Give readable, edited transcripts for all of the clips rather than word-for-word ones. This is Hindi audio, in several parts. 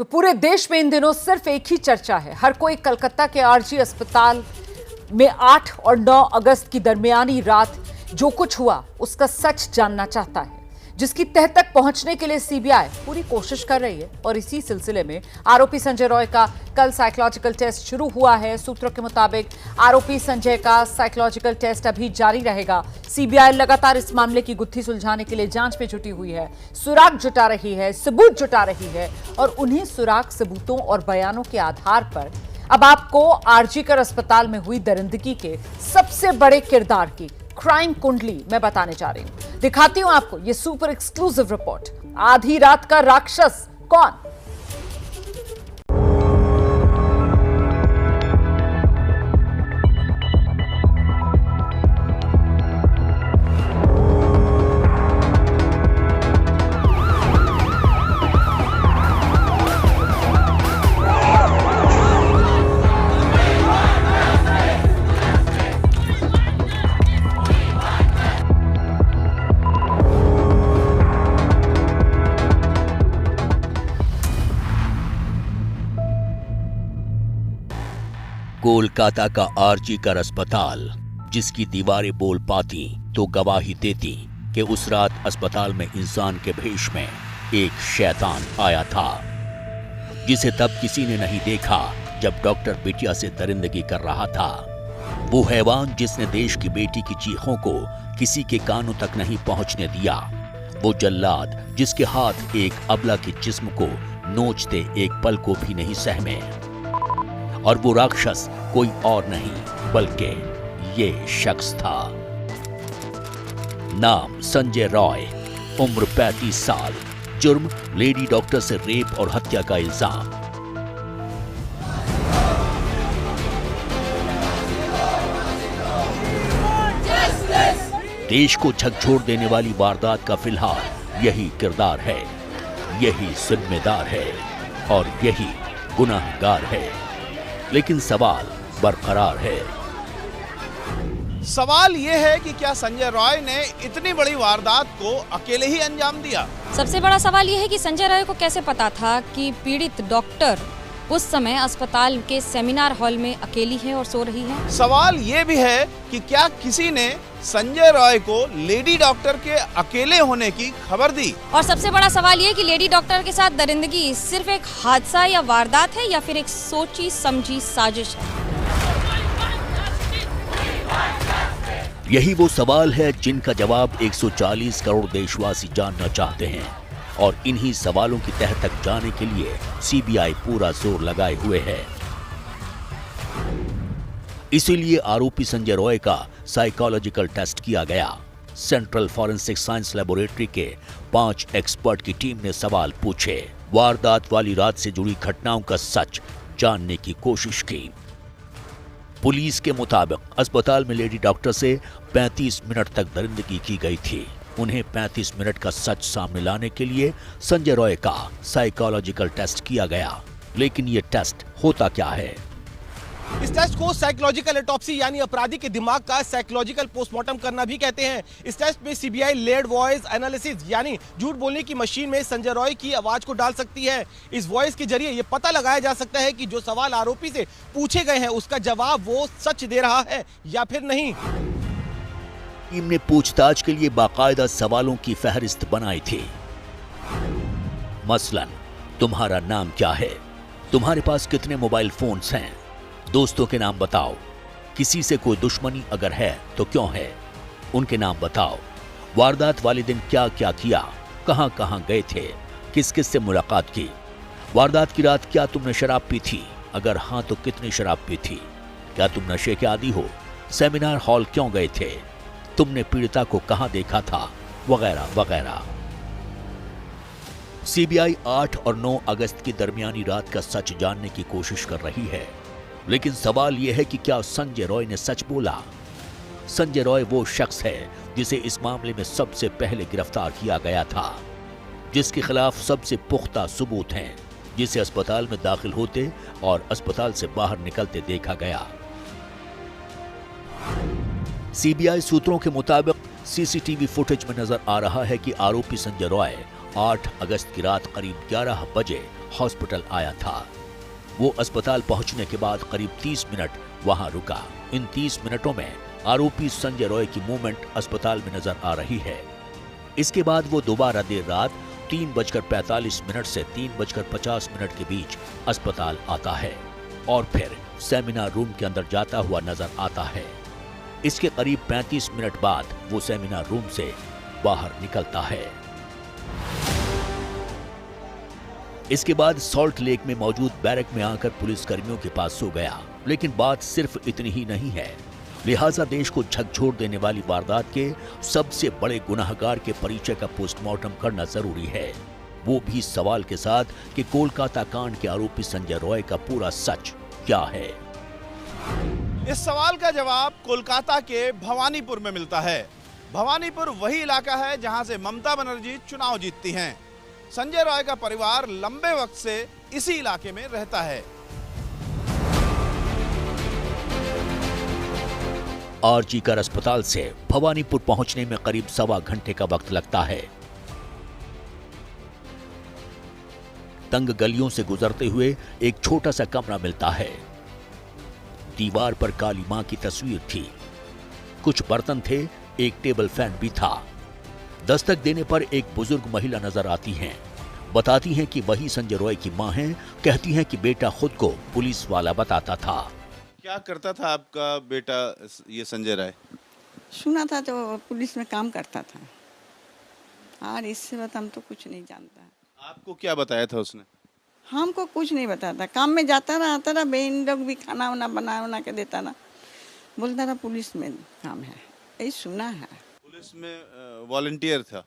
तो पूरे देश में इन दिनों सिर्फ एक ही चर्चा है। हर कोई कलकत्ता के आरजी अस्पताल में 8 और 9 अगस्त की दरमियानी रात जो कुछ हुआ उसका सच जानना चाहता है, जिसकी तह तक पहुंचने के लिए सीबीआई पूरी कोशिश कर रही है। और इसी सिलसिले में आरोपी संजय रॉय का कल साइकोलॉजिकल टेस्ट शुरू हुआ है। सूत्रों के मुताबिक आरोपी संजय का साइकोलॉजिकल टेस्ट अभी जारी रहेगा। सीबीआई लगातार इस मामले की गुत्थी सुलझाने के लिए जांच में जुटी हुई है, सुराग जुटा रही है, सबूत जुटा रही है और उन्हीं सुराग, सबूतों और बयानों के आधार पर अब आपको आरजीकर अस्पताल में हुई दरिंदगी के सबसे बड़े किरदार की क्राइम कुंडली मैं बताने जा रही हूं। दिखाती हूं आपको ये सुपर एक्सक्लूसिव रिपोर्ट। आधी रात का राक्षस कौन? कोलकाता का आरजीकर अस्पताल, जिसकी दीवारें बोल पाती तो गवाही देती कि उस रात अस्पताल में इंसान के भेष में एक शैतान आया था, जिसे तब किसी ने नहीं देखा जब डॉक्टर बिटिया से दरिंदगी कर रहा था। वो हैवान जिसने देश की बेटी की चीखों को किसी के कानों तक नहीं पहुंचने दिया। वो जल्लाद जिसके हाथ एक अबला के जिस्म को नोचते एक पल को भी नहीं सहमे। और वो राक्षस कोई और नहीं बल्कि ये शख्स था। नाम संजय रॉय, उम्र 35 साल, जुर्म लेडी डॉक्टर से रेप और हत्या का इल्जाम। देश को झकझोर देने वाली वारदात का फिलहाल यही किरदार है, यही जिम्मेदार है और यही गुनाहगार है। लेकिन सवाल बरकरार है। सवाल यह है कि क्या संजय रॉय ने इतनी बड़ी वारदात को अकेले ही अंजाम दिया? सबसे बड़ा सवाल यह है कि संजय रॉय को कैसे पता था कि पीड़ित डॉक्टर उस समय अस्पताल के सेमिनार हॉल में अकेली है और सो रही है। सवाल ये भी है कि क्या किसी ने संजय रॉय को लेडी डॉक्टर के अकेले होने की खबर दी? और सबसे बड़ा सवाल ये कि लेडी डॉक्टर के साथ दरिंदगी सिर्फ एक हादसा या वारदात है या फिर एक सोची समझी साजिश है? यही वो सवाल है जिनका जवाब 140 करोड़ देशवासी जानना चाहते हैं। और इन्हीं सवालों की तह तक जाने के लिए सीबीआई पूरा जोर लगाए हुए है। इसीलिए आरोपी संजय रॉय का साइकोलॉजिकल टेस्ट किया गया। सेंट्रल फॉरेंसिक साइंस लैबोरेटरी के 5 एक्सपर्ट की टीम ने सवाल पूछे, वारदात वाली रात से जुड़ी घटनाओं का सच जानने की कोशिश की। पुलिस के मुताबिक अस्पताल में लेडी डॉक्टर से 35 मिनट तक दरिंदगी की गई थी। उन्हें 35 मिनट का सच सामने लाने के लिए संजय रॉय का साइकोलॉजिकल टेस्ट किया गया। लेकिन ये टेस्ट होता क्या है? इस टेस्ट को साइकोलॉजिकल ऑटोप्सी यानी अपराधी के दिमाग का साइकोलॉजिकल पोस्टमार्टम करना भी कहते हैं। इस टेस्ट में सीबीआई लेड वॉइस एनालिसिस यानी झूठ बोलने की मशीन में संजय रॉय की आवाज को डाल सकती है। इस वॉइस के जरिए ये पता लगाया जा सकता है कि जो सवाल आरोपी से पूछे गए हैं उसका जवाब वो सच दे रहा है या फिर नहीं। टीम ने पूछताछ के लिए बाकायदा सवालों की फहरिस्त बनाई थी। मसलन, तुम्हारा नाम क्या है? तुम्हारे पास कितने मोबाइल फोन्स हैं? दोस्तों के नाम बताओ। किसी से कोई दुश्मनी अगर है तो क्यों है? उनके नाम बताओ। वारदात वाले दिन क्या क्या किया? कहां कहां गए थे? किस किस से मुलाकात की? वारदात की रात क्या तुमने शराब पी थी? अगर हां तो कितनी शराब पी थी? क्या तुम नशे के आदी हो? सेमिनार हॉल क्यों गए थे? तुमने पीड़िता को कहां देखा था? वगैरह वगैरह। सीबीआई 8 और 9 अगस्त की दरमियानी रात का सच जानने की कोशिश कर रही है। लेकिन सवाल यह है कि क्या संजय रॉय ने सच बोला? संजय रॉय वो शख्स है जिसे इस मामले में सबसे पहले गिरफ्तार किया गया था, जिसके खिलाफ सबसे पुख्ता सबूत हैं, जिसे अस्पताल में दाखिल होते और अस्पताल से बाहर निकलते देखा गया। सीबीआई सूत्रों के मुताबिक सीसीटीवी फुटेज में नजर आ रहा है कि आरोपी संजय रॉय 8 अगस्त की रात करीब 11 बजे हॉस्पिटल आया था। वो अस्पताल पहुंचने के बाद करीब 30 मिनट वहां रुका। इन 30 मिनटों में आरोपी संजय रॉय की मूवमेंट अस्पताल में नजर आ रही है। इसके बाद वो दोबारा देर रात 3:45 से 3:50 के बीच अस्पताल आता है और फिर सेमिनार रूम के अंदर जाता हुआ नजर आता है। इसके करीब 35 मिनट बाद वो सेमिनार रूम से बाहर निकलता है। इसके बाद सॉल्ट लेक में मौजूद बैरक में आकर पुलिस कर्मियों के पास सो गया। लेकिन बात सिर्फ इतनी ही नहीं है, लिहाजा देश को झकझोर देने वाली वारदात के सबसे बड़े गुनाहगार के परिचय का पोस्टमार्टम करना जरूरी है, वो भी सवाल के साथ कि कोलकाता कांड के आरोपी संजय रॉय का पूरा सच क्या है। इस सवाल का जवाब कोलकाता के भवानीपुर में मिलता है। भवानीपुर वही इलाका है जहां से ममता बनर्जी चुनाव जीतती हैं। संजय रॉय का परिवार लंबे वक्त से इसी इलाके में रहता है। आरजी कर अस्पताल से भवानीपुर पहुंचने में करीब 1.25 घंटे का वक्त लगता है। तंग गलियों से गुजरते हुए एक छोटा सा कमरा मिलता है। दीवार पर काली मां की तस्वीर थी, कुछ बर्तन थे, एक टेबल फैन भी था। दस्तक देने पर एक बुजुर्ग महिला नजर आती हैं। बताती हैं कि वही संजय रॉय की मां हैं। कहती हैं कि बेटा खुद को पुलिस वाला बताता था। क्या करता था आपका बेटा ये संजय राय? सुना था तो पुलिस में काम करता था, और इससे बात हम तो कुछ नहीं जानता। आपको क्या बताया था उसने? हमको कुछ नहीं बताता, काम में जाता रहा, आता रहा, बहन लोग भी खाना वाना बना के देता ना, बोलता रहा पुलिस में काम है, यही सुना है। पुलिस में वॉलंटियर था?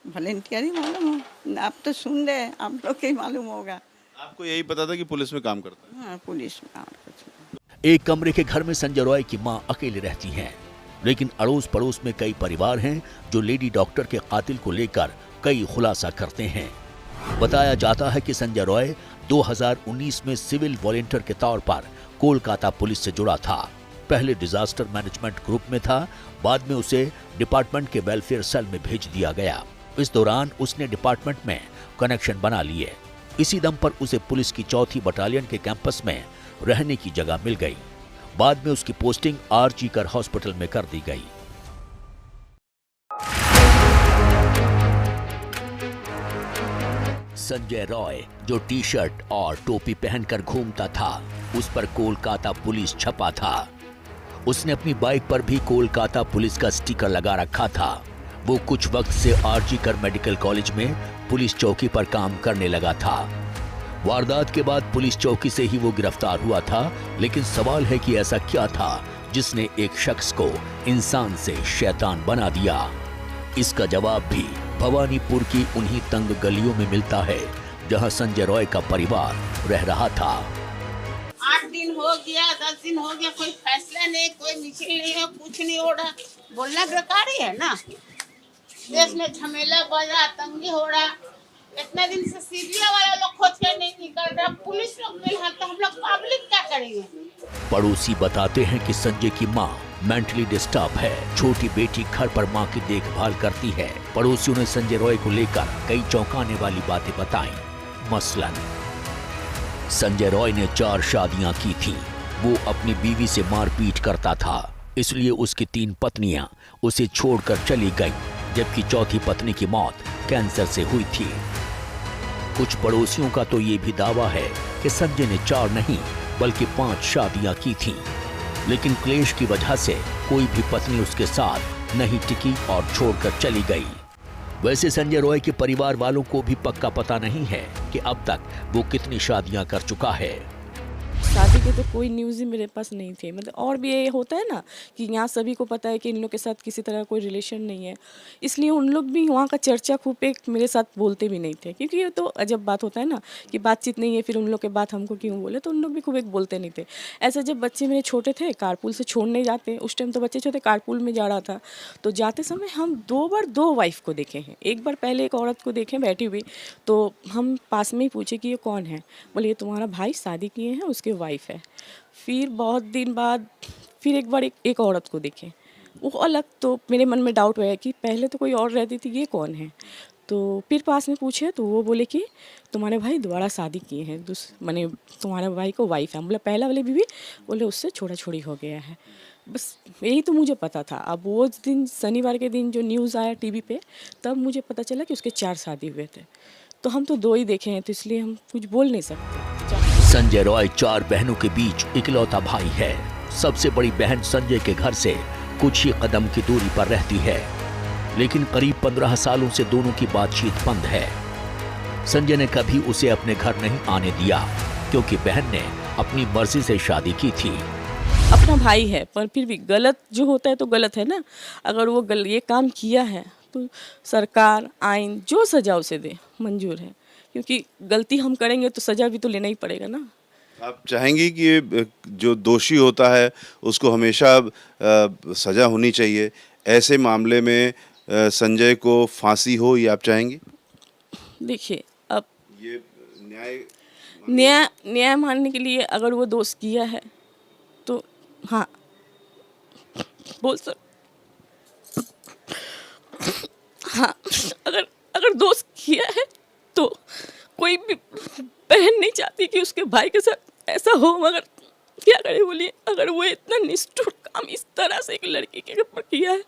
वॉलंटियर ही मालूम हो, आप तो सुन रहे, आप लोग के मालूम होगा। आपको यही पता था कि पुलिस में काम करता है? हाँ, पुलिस में और कुछ नहीं। एक कमरे के घर में संजय रॉय की मां अकेले रहती हैं, लेकिन अड़ोस पड़ोस में कई परिवार हैं जो लेडी डॉक्टर के कातिल को लेकर कई खुलासा करते हैं। बताया जाता है कि संजय रॉय 2019 में सिविल वॉलंटियर के तौर पर कोलकाता पुलिस से जुड़ा था। पहले डिजास्टर मैनेजमेंट ग्रुप में था, बाद में उसे डिपार्टमेंट के वेलफेयर सेल में भेज दिया गया। इस दौरान उसने डिपार्टमेंट में कनेक्शन बना लिए। इसी दम पर उसे पुलिस की 4थी बटालियन के कैंपस में रहने की जगह मिल गई। बाद में उसकी पोस्टिंग आरजी कर हॉस्पिटल में कर दी गई। संजय रॉय जो टी शर्ट और टोपी पहनकर घूमता था, उस पर कोलकाता पुलिस छपा था। उसने अपनी बाइक पर भी कोलकाता पुलिस का स्टिकर लगा रखा था। वो कुछ वक्त से आरजी कर मेडिकल कॉलेज में पुलिस चौकी पर काम करने लगा था। वारदात के बाद पुलिस चौकी से ही वो गिरफ्तार हुआ था, लेकिन सवाल है कि ऐसा क्या था जिसने एक शख्स को इंसान से शैतान बना दिया। इसका जवाब भी भवानीपुर की उन्हीं तंग गलियों में मिलता है जहां संजय रॉय का परिवार रह रहा था। 8 दिन हो गया, 10 दिन हो गया, कोई फैसला नहीं, कोई मिছিল नहीं है, कुछ नहीं हो रहा। बोलना बेकार ही है ना, देश में झमेला बजा, तंगी हो रहा। इतना दिन से सीरिया वाला लोग खोज के नहीं निकल रहा, पुलिस लोग मिल रहा, तो हम लोग पब्लिक क्या करेंगे? पड़ोसी बताते हैं कि संजय की मां मेंटली डिस्टर्ब है। छोटी बेटी घर पर मां की देखभाल करती है। पड़ोसियों ने संजय रॉय को लेकर कई चौंकाने वाली बातें बताई। मसलन संजय रॉय ने 4 शादियां की थी। वो अपनी बीवी से मारपीट करता था, इसलिए उसकी 3 पत्नियां उसे छोड़कर चली गईं, जबकि 4थी पत्नी की मौत कैंसर से हुई थी। कुछ पड़ोसियों का तो ये भी दावा है कि संजय ने 4 नहीं बल्कि 5 शादियां की थीं, लेकिन क्लेश की वजह से कोई भी पत्नी उसके साथ नहीं टिकी और छोड़कर चली गई। वैसे संजय रॉय के परिवार वालों को भी पक्का पता नहीं है कि अब तक वो कितनी शादियां कर चुका है। शादी के तो कोई न्यूज़ ही मेरे पास नहीं थे। मतलब और भी ये होता है ना कि यहाँ सभी को पता है कि इन लोग के साथ किसी तरह कोई रिलेशन नहीं है, इसलिए उन लोग भी वहाँ का चर्चा खूब एक मेरे साथ बोलते भी नहीं थे, क्योंकि ये तो अजब बात होता है ना कि बातचीत नहीं है, फिर उन लोग के बात हमको क्यों बोले, तो उन लोग भी खूब एक बोलते नहीं थे। ऐसा जब बच्चे मेरे छोटे थे, कारपूल से छोड़ने जाते, उस टाइम तो बच्चे छोटे, कारपूल में जा रहा था, तो जाते समय हम 2 बार 2 वाइफ को देखे हैं। एक बार पहले एक औरत को देखे बैठी हुई, तो हम पास में ही पूछे कि ये कौन है, बोले ये तुम्हारा भाई शादी किए हैं, उसके वाइफ है। फिर बहुत दिन बाद फिर एक बार एक औरत को देखे, वो अलग, तो मेरे मन में डाउट हुआ कि पहले तो कोई और रहती थी, ये कौन है। तो फिर पास में पूछे तो वो बोले कि तुम्हारे भाई दोबारा शादी किए हैं, माने तुम्हारे भाई को वाइफ है। बोले पहला वाले बीवी बोले उससे छोड़ा छोड़ी हो गया है। बस यही तो मुझे पता था। अब वो दिन शनिवार के दिन जो न्यूज़ आया टीवी पे, तब मुझे पता चला कि उसके 4 शादी हुए थे। तो हम तो 2 ही देखे हैं, तो इसलिए हम कुछ बोल नहीं सकते। संजय रॉय 4 बहनों के बीच इकलौता भाई है। सबसे बड़ी बहन संजय के घर से कुछ ही कदम की दूरी पर रहती है, लेकिन करीब 15 सालों से दोनों की बातचीत बंद है। संजय ने कभी उसे अपने घर नहीं आने दिया, क्योंकि बहन ने अपनी मर्जी से शादी की थी। अपना भाई है, पर फिर भी गलत जो होता है तो गलत है ना। अगर वो ये काम किया है तो सरकार आइन जो सजा उसे दे, मंजूर है। क्योंकि गलती हम करेंगे तो सजा भी तो लेना ही पड़ेगा ना। आप चाहेंगी कि जो दोषी होता है उसको हमेशा सजा होनी चाहिए, ऐसे मामले में संजय को फांसी हो, ये आप चाहेंगी? देखिए, अब ये न्याय मानने के लिए अगर वो दोष किया है तो हाँ बोल सर। हाँ, अगर दोस्त किया है तो कोई भी बहन नहीं चाहती कि उसके भाई के साथ ऐसा हो, मगर क्या करे बोलिए। अगर वो इतना निष्ठुर काम इस तरह से एक लड़की के ऊपर किया है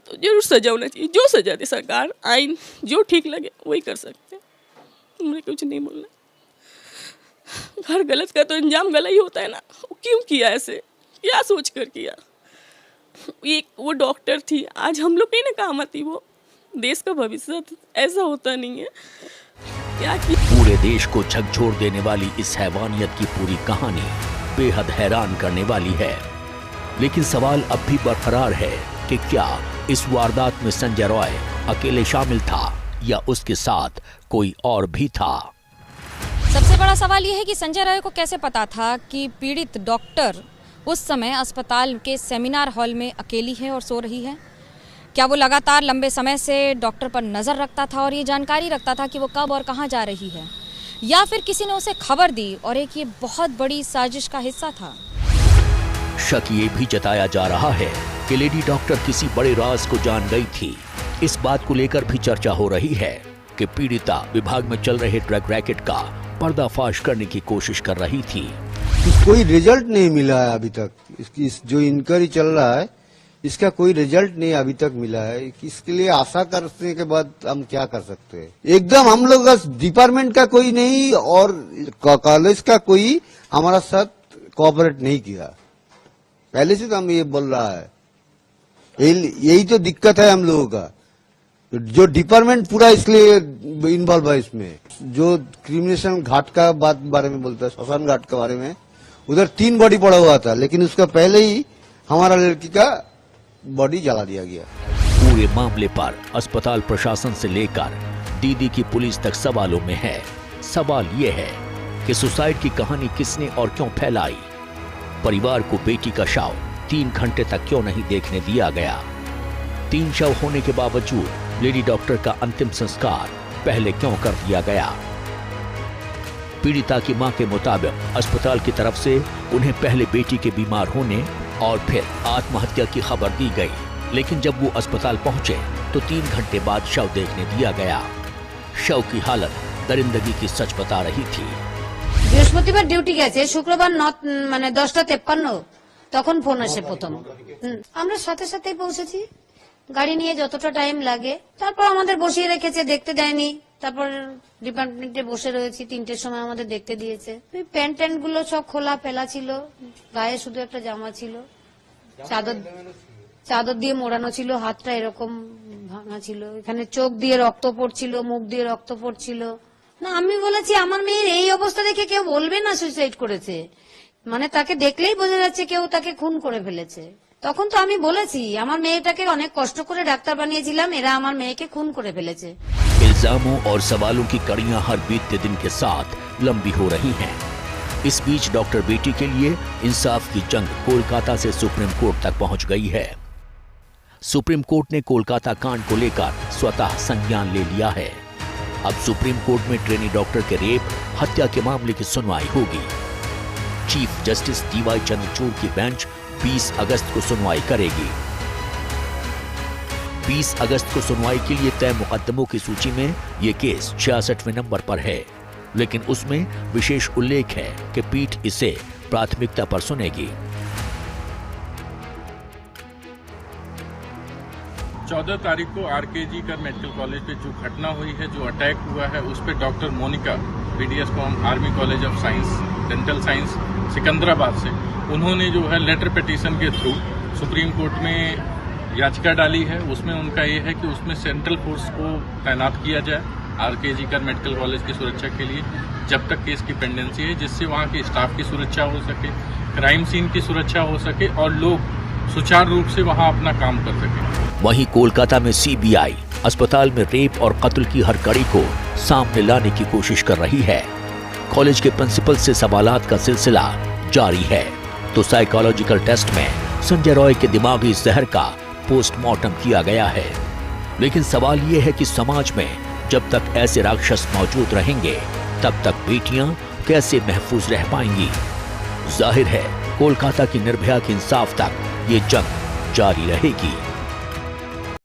तो जरूर सजा होना चाहिए। जो सजा दे सरकार, आइन जो ठीक लगे वही कर सकते हैं। मुझे कुछ नहीं बोलना। हर गलत का तो अंजाम गलत ही होता है ना। वो क्यों किया ऐसे, क्या सोच कर किया? वो डॉक्टर थी, आज हम लोग नहीं ना काम आती। वो देश का भविष्य, ऐसा होता नहीं है। क्या कि पूरे देश को झकझोर देने वाली इस हैवानियत की पूरी कहानी बेहद हैरान करने वाली है। लेकिन सवाल अब भी बरकरार है कि क्या इस वारदात में संजय रॉय अकेले शामिल था या उसके साथ कोई और भी था? सबसे बड़ा सवाल यह है कि संजय रॉय को कैसे पता था कि पीड़ित डॉक्टर उस समय अस्पताल के सेमिनार हॉल में अकेली है और सो रही है। क्या वो लगातार लंबे समय से डॉक्टर पर नज़र रखता था और ये जानकारी रखता था कि वो कब और कहाँ जा रही है, या फिर किसी ने उसे खबर दी और एक ये बहुत बड़ी साजिश का हिस्सा था? शक ये भी जताया जा रहा है कि लेडी डॉक्टर किसी बड़े राज को जान गई थी। इस बात को लेकर भी चर्चा हो रही है कि पीड़िता विभाग में चल रहे ड्रग रैकेट का पर्दाफाश करने की कोशिश कर रही थी। कोई रिजल्ट नहीं मिला है अभी तक। इसकी जो इंक्वायरी चल रहा है इसका कोई रिजल्ट नहीं अभी तक मिला है। इसके लिए आशा करने के बाद हम क्या कर सकते हैं? एकदम हम लोग डिपार्टमेंट का कोई नहीं और कॉलेज का कोई हमारा साथ कोऑपरेट नहीं किया। पहले से तो हम ये बोल रहा है, यही तो दिक्कत है हम लोगों का। जो डिपार्टमेंट पूरा इसलिए इन्वॉल्व है इसमें। जो क्रिमिनेशन घाट का बारे में बोलता है, श्मशान घाट के बारे में, उधर 3 बॉडी पड़ा हुआ था, लेकिन उसका पहले ही हमारा लड़की का बॉडी जला दिया गया। पूरे मामले पर अस्पताल प्रशासन से लेकर दीदी की पुलिस तक सवालों में है। सवाल ये है कि सुसाइड की कहानी किसने और क्यों फैलाई? परिवार को बेटी का शव 3 घंटे तक क्यों नहीं देखने दिया गया? 3 शव होने के बावजूद लेडी डॉक्टर का अंतिम संस्कार पहले क्यों कर दिया गया? पीड़िता की मां के मुताबिक अस्पताल की तरफ से उन्हें पहले बेटी के बीमार होने और फिर आत्महत्या की खबर दी गई, लेकिन जब वो अस्पताल पहुंचे तो 3 घंटे बाद शव देखने दिया गया। शव की हालत दरिंदगी की सच बता रही थी। বৃহস্পতিবার ডিউটি গেছে, শুক্রবার 10:53 তখন ফোন আসে প্রথম। আমরা সাথে সাথেই পৌঁছেছি, গাড়ি নিয়ে যতটা টাইম লাগে। তারপর আমাদের বসিয়ে রেখেছে, দেখতে দেয়নি। তারপর ডিপার্টমেন্টে বসে রয়েছি, 3টের সময় আমাদের দেখতে দিয়েছে। প্যান্ট ট্যান্ট গুলো সব খোলা ফেলা ছিল, গায়ে শুধু একটা জামা ছিল, চাদর দিয়ে মোড়ানো ছিল, হাতটা এরকম ভাঙা ছিল, এখানে চোখ দিয়ে রক্ত পড়ছিল, মুখ দিয়ে রক্ত পড়ছিল। না, আমি বলেছি আমার মেয়ের এই অবস্থা দেখে কেউ বলবে না সুইসাইড করেছে, মানে তাকে দেখলেই বোঝা যাচ্ছে কেউ তাকে খুন করে ফেলেছে। তখন তো আমি বলেছি আমার মেয়েটাকে অনেক কষ্ট করে ডাক্তার বানিয়েছিলাম, এরা আমার মেয়েকে খুন করে ফেলেছে। इल्जामों और सवालों की कड़ियां हर बीतते दिन के साथ लंबी हो रही हैं। इस बीच डॉक्टर बेटी के लिए इंसाफ की जंग कोलकाता से सुप्रीम कोर्ट तक पहुंच गई है। सुप्रीम कोर्ट ने कोलकाता कांड को लेकर स्वतः संज्ञान ले लिया है। अब सुप्रीम कोर्ट में ट्रेनी डॉक्टर के रेप हत्या के मामले की सुनवाई होगी। चीफ जस्टिस DY चंद्रचूड़ की बेंच 20 अगस्त को सुनवाई करेगी। 20 अगस्त को सुनवाई के लिए तय मुकदमों की सूची में ये केस 66वें नंबर पर है, लेकिन उसमें विशेष उल्लेख है कि पीठ इसे प्राथमिकता पर सुनेगी। 14 तारीख को आरकेजी कर मेडिकल कॉलेज पे जो घटना हुई है, जो अटैक हुआ है, उस पे doctor Monika BDS from army college of science dental science Secunderabad से, उन्होंने जो है लेटर पिटीशन के थ्रू सुप्रीम कोर्ट में याचिका डाली है। उसमें उनका ये है कि उसमें सेंट्रल फोर्स को तैनात किया जाए आरकेजी कर मेडिकल कॉलेज की सुरक्षा के लिए जब तक केस की पेंडेंसी है, जिससे वहाँ के स्टाफ की सुरक्षा हो सके, क्राइम सीन की सुरक्षा हो सके और लोग सुचारू रूप से वहाँ अपना काम कर सके। वहीं कोलकाता में सीबीआई अस्पताल में रेप और कत्ल की हर कड़ी को सामने लाने की कोशिश कर रही है। कॉलेज के प्रिंसिपल से सवालात का सिलसिला जारी है तो साइकोलॉजिकल टेस्ट में संजय रॉय के दिमागी जहर का पोस्टमार्टम किया गया है। लेकिन सवाल ये है कि समाज में जब तक ऐसे राक्षस मौजूद रहेंगे तब तक बेटियां कैसे महफूज रह पाएंगी। जाहिर है कोलकाता की निर्भया के इंसाफ तक ये जंग जारी रहेगी।